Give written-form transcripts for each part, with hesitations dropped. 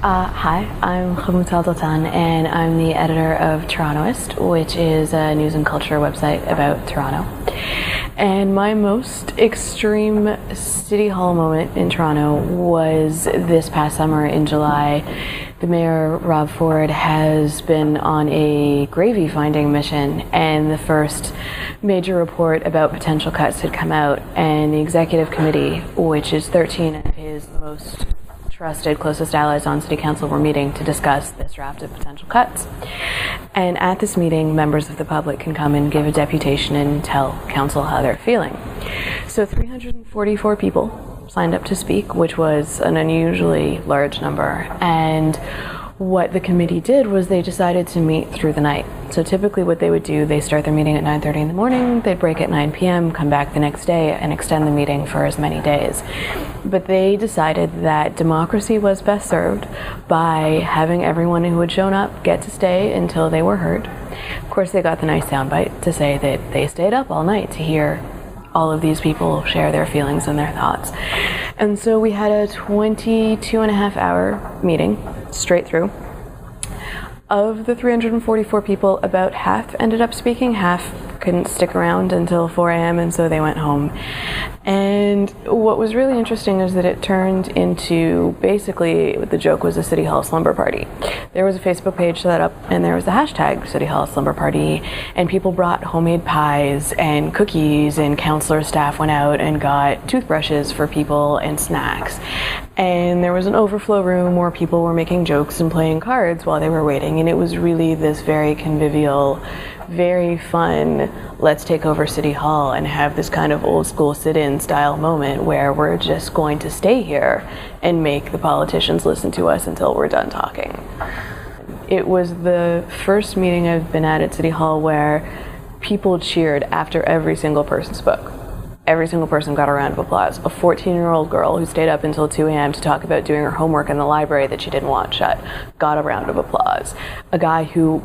Hi, I'm Hamutal Dotan, and I'm the editor of Torontoist, which is a news and culture website about Toronto. And my most extreme City Hall moment in Toronto was this past summer in July. The mayor, Rob Ford, has been on a gravy finding mission, and the first major report about potential cuts had come out, and the executive committee, which is 13 of his most trusted, closest allies on City Council, were meeting to discuss this draft of potential cuts. And at this meeting, members of the public can come and give a deputation and tell Council how they're feeling. So 344 people signed up to speak, which was an unusually large number. And what the committee did was they decided to meet through the night. So typically what they would do, they start their meeting at 9:30 in the morning, they'd break at 9 p.m., come back the next day, and extend the meeting for as many days. But they decided that democracy was best served by having everyone who had shown up get to stay until they were heard. Of course, they got the nice soundbite to say that they stayed up all night to hear all of these people share their feelings and their thoughts. And so we had a 22.5-hour meeting, straight through. Of the 344 people, about half ended up speaking, half couldn't stick around until 4 a.m., and so they went home. And what was really interesting is that it turned into, basically, the joke was a City Hall slumber party. There was a Facebook page set up, and there was the hashtag City Hall slumber party, and people brought homemade pies and cookies, and councilor staff went out and got toothbrushes for people and snacks. And there was an overflow room where people were making jokes and playing cards while they were waiting, and it was really this very convivial, very fun, let's take over City Hall and have this kind of old school sit-in style moment where we're just going to stay here and make the politicians listen to us until we're done talking. It was the first meeting I've been at City Hall where people cheered after every single person spoke. Every single person got a round of applause. A 14-year-old girl who stayed up until 2 a.m. to talk about doing her homework in the library that she didn't want shut got a round of applause. A guy who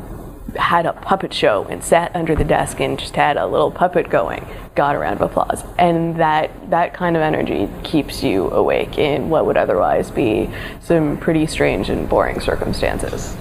had a puppet show and sat under the desk and just had a little puppet going got a round of applause. And that kind of energy keeps you awake in what would otherwise be some pretty strange and boring circumstances.